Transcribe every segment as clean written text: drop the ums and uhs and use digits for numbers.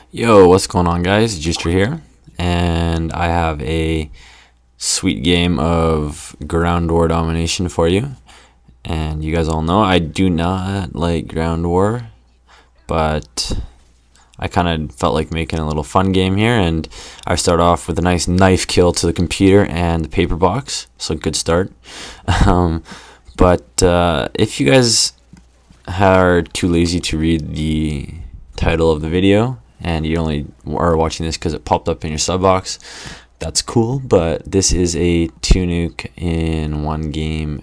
Yo, what's going on, guys? Juicetra here, and I have a sweet game of ground war domination for you. And you guys all know I do not like ground war, but I kind of felt like making a little fun game here, and I start off with a nice knife kill to the computer and the paper box, so good start. But if you guys are too lazy to read the title of the video, and you only are watching this because it popped up in your sub box, that's cool. But this is a 2 nuke in 1 game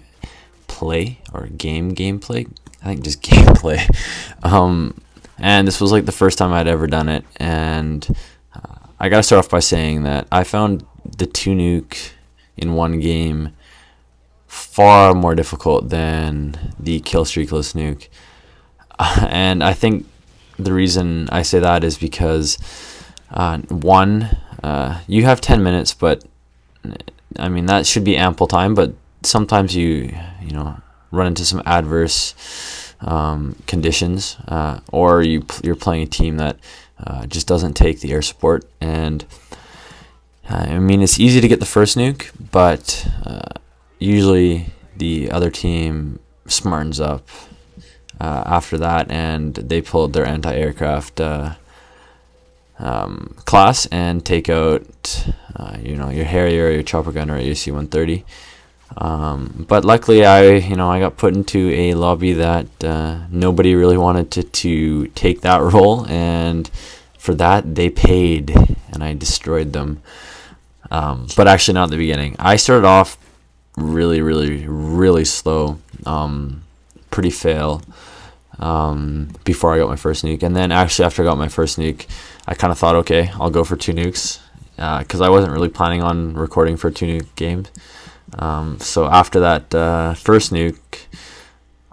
play, or gameplay. I think just gameplay. And this was like the first time I'd ever done it, and I gotta start off by saying that I found the 2 nuke in 1 game far more difficult than the kill streakless nuke. And I think the reason I say that is because one, you have 10 minutes, but I mean that should be ample time, but sometimes you know, run into some adverse conditions, or you're playing a team that just doesn't take the air support. And I mean, it's easy to get the first nuke, but usually the other team smartens up after that, and they pulled their anti-aircraft class and take out you know, your Harrier, your chopper gunner, or your C-130. But luckily I got put into a lobby that nobody really wanted to take that role, and for that they paid, and I destroyed them. But actually not at the beginning. I started off really slow, pretty fail, before I got my first nuke. And then actually after I got my first nuke, I kind of thought, okay, I'll go for 2 nukes, because I wasn't really planning on recording for 2 nuke games. So after that first nuke,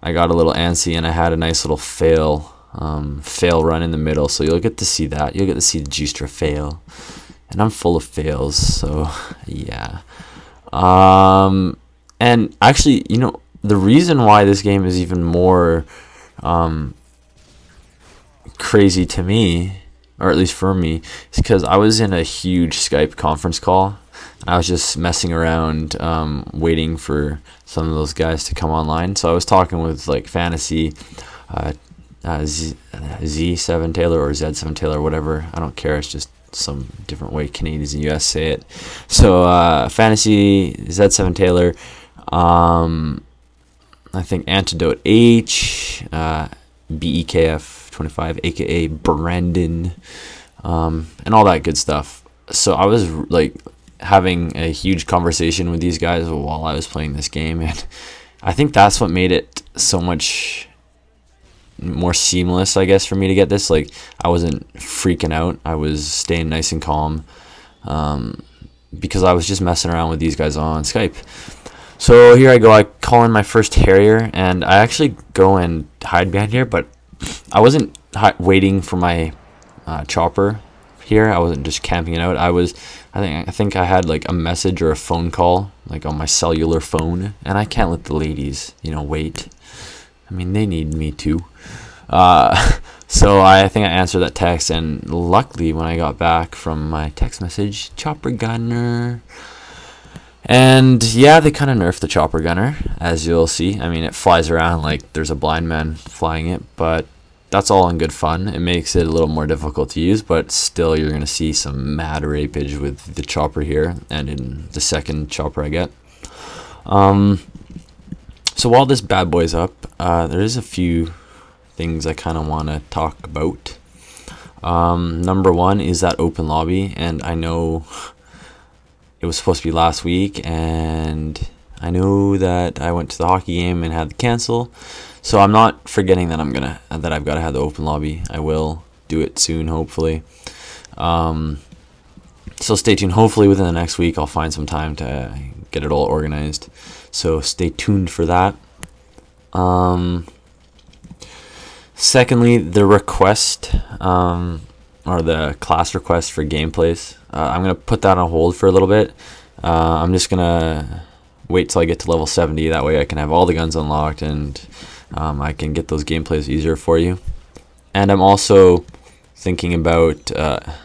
I got a little antsy, and I had a nice little fail run in the middle. So you'll get to see that. You'll get to see the Juicetra fail, and I'm full of fails, so yeah. And actually, you know, the reason why this game is even more crazy to me, or at least for me, is because I was in a huge Skype conference call, and I was just messing around, waiting for some of those guys to come online. So I was talking with like Fantasy, Z7 Taylor, or Z7 Taylor, whatever. I don't care. It's just some different way Canadians and US say it. So Fantasy, Z7 Taylor, I think Antidote H, BEKF25, aka Brandon, and all that good stuff. So I was like having a huge conversation with these guys while I was playing this game, and I think that's what made it so much more seamless, I guess, for me to get this. Like, I wasn't freaking out. I was staying nice and calm, because I was just messing around with these guys on Skype. So here I go, I call in my first Harrier, and I actually go and hide behind here, but I wasn't waiting for my chopper here. I wasn't just camping it out. I think I had like a message or a phone call, like on my cellular phone, and I can't let the ladies, you know, wait. I mean, they need me too. So I think I answered that text, and luckily when I got back from my text message, chopper gunner. And yeah, they kind of nerfed the chopper gunner, as you'll see. I mean, it flies around like there's a blind man flying it, but that's all in good fun. It makes it a little more difficult to use, but still you're going to see some mad rapage with the chopper here, and in the second chopper I get. So while this bad boy's up, there is a few things I kind of want to talk about. Number one is that open lobby, and I know it was supposed to be last week, and I know that I went to the hockey game and had to cancel, so I'm not forgetting that I've got to have the open lobby. I will do it soon, hopefully. So stay tuned. Hopefully within the next week I'll find some time to get it all organized, so stay tuned for that. Secondly, the request, or the class request for gameplays, I'm going to put that on hold for a little bit. I'm just going to wait till I get to level 70, that way I can have all the guns unlocked, and I can get those gameplays easier for you. And I'm also thinking about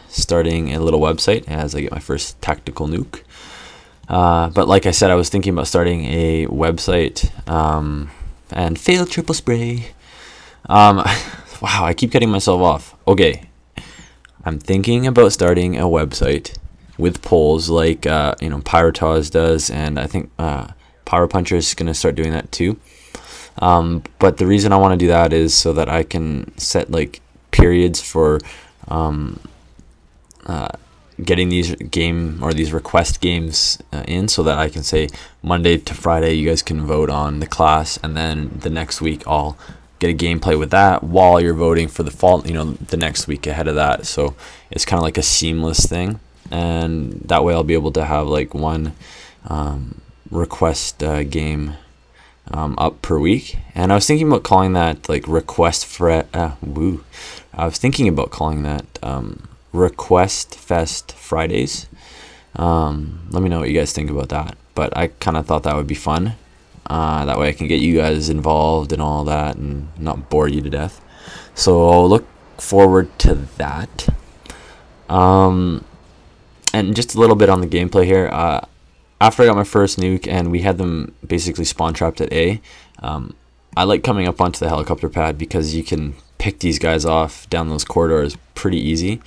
starting a little website as I get my first tactical nuke. But like I said, I was thinking about starting a website and fail triple spray. Wow, I keep cutting myself off. Okay, I'm thinking about starting a website with polls like Pyrotoz does, and I think Pyro Puncher is going to start doing that too. But the reason I want to do that is so that I can set like periods for getting these these request games in, so that I can say Monday to Friday you guys can vote on the class, and then the next week I'll get a gameplay with that while you're voting for the fall, the next week ahead of that. So it's kind of like a seamless thing, and that way I'll be able to have like one request game up per week. And I was thinking about calling that like I was thinking about calling that Request Fest Fridays. Let me know what you guys think about that, but I kind of thought that would be fun. That way I can get you guys involved and all that and not bore you to death. So I'll look forward to that. And just a little bit on the gameplay here. After I got my first nuke and we had them basically spawn trapped at A, I like coming up onto the helicopter pad because you can pick these guys off down those corridors pretty easy.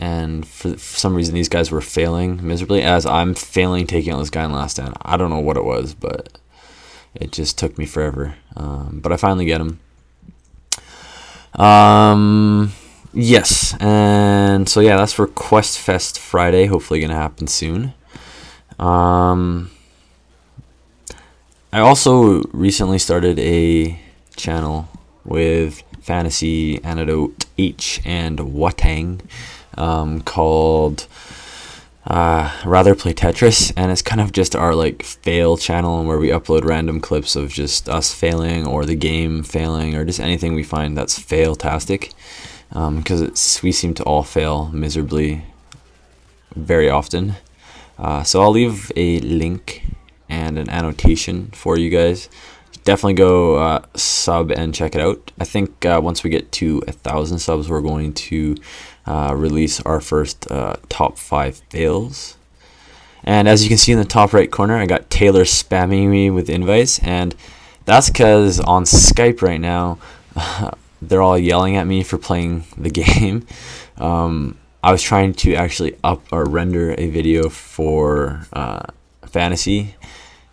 And for some reason these guys were failing miserably, as I'm failing taking out this guy in last stand. I don't know what it was, but it just took me forever. But I finally get him. Yes, and so yeah, that's Request Fest Friday, hopefully gonna happen soon. I also recently started a channel with Fantasy Antidote H and Watang, called Rather Play Tetris, and it's kind of just our like fail channel where we upload random clips of just us failing or the game failing or just anything we find that's fail-tastic, because we seem to all fail miserably very often. So I'll leave a link and an annotation for you guys. Definitely go sub and check it out. I think once we get to 1,000 subs, we're going to release our first top 5 fails. And as you can see in the top right corner, I got Taylor spamming me with invites, and that's because on Skype right now they're all yelling at me for playing the game. I was trying to actually render a video for Fantasy,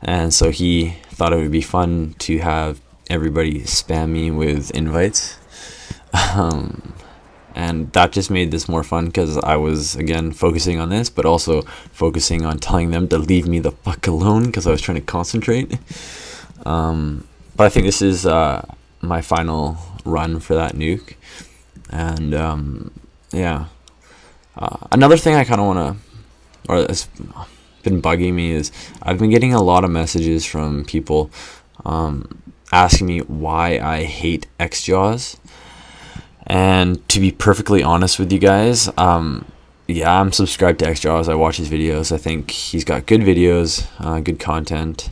and so he thought it would be fun to have everybody spam me with invites. And that just made this more fun because I was, again, focusing on this, but also focusing on telling them to leave me the fuck alone because I was trying to concentrate. But I think this is my final run for that nuke. And yeah. Another thing I kind of want to, or it's been bugging me, is I've been getting a lot of messages from people asking me why I hate XJaws. And to be perfectly honest with you guys, yeah, I'm subscribed to XJaws. I watch his videos. I think he's got good videos, good content.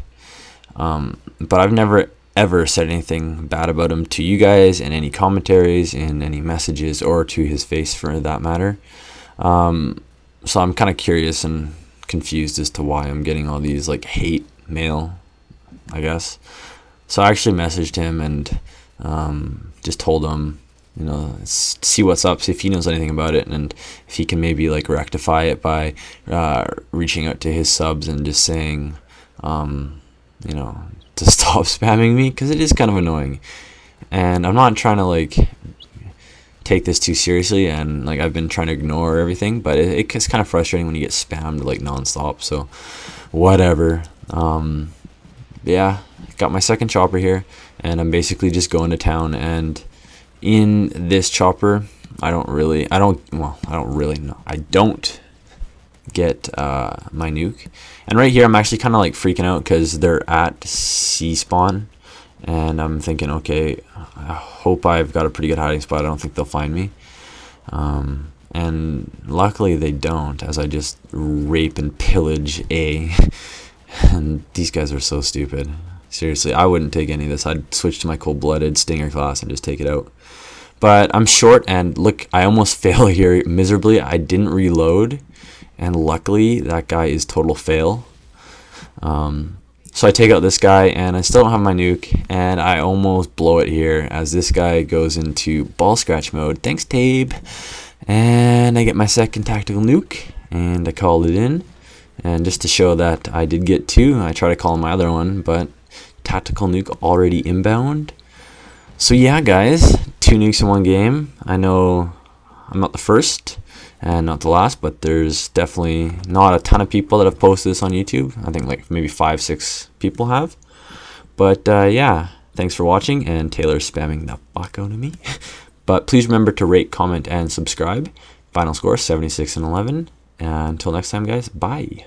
But I've never ever said anything bad about him to you guys in any commentaries, in any messages, or to his face for that matter. So I'm kind of curious and confused as to why I'm getting all these like hate mail, I guess. So I actually messaged him and just told him, see what's up, see if he knows anything about it, and if he can maybe like rectify it by reaching out to his subs and just saying, to stop spamming me, because it is kind of annoying. And I'm not trying to like take this too seriously, and like I've been trying to ignore everything, but it's kind of frustrating when you get spammed like nonstop. So whatever. Yeah, got my second chopper here, and I'm basically just going to town. And in this chopper, I don't get my nuke. And right here I'm actually kind of like freaking out because they're at C spawn, and I'm thinking, okay, I hope I've got a pretty good hiding spot. I don't think they'll find me, and luckily they don't, as I just rape and pillage A. And these guys are so stupid. Seriously, I wouldn't take any of this. I'd switch to my cold-blooded Stinger class and just take it out. But I'm short, and look, I almost fail here miserably. I didn't reload, and luckily that guy is total fail. So I take out this guy, and I still don't have my nuke, and I almost blow it here as this guy goes into ball scratch mode. Thanks, Tabe. And I get my second tactical nuke, and I called it in. And just to show that I did get two, I try to call my other one, but tactical nuke already inbound. So yeah, guys, 2 nukes in one game. I know I'm not the first and not the last, but there's definitely not a ton of people that have posted this on YouTube. I think like maybe 5-6 people have. But yeah, thanks for watching, and Taylor's spamming the fuck out of me. But please remember to rate, comment, and subscribe. Final score 76-11. And until next time, guys, bye.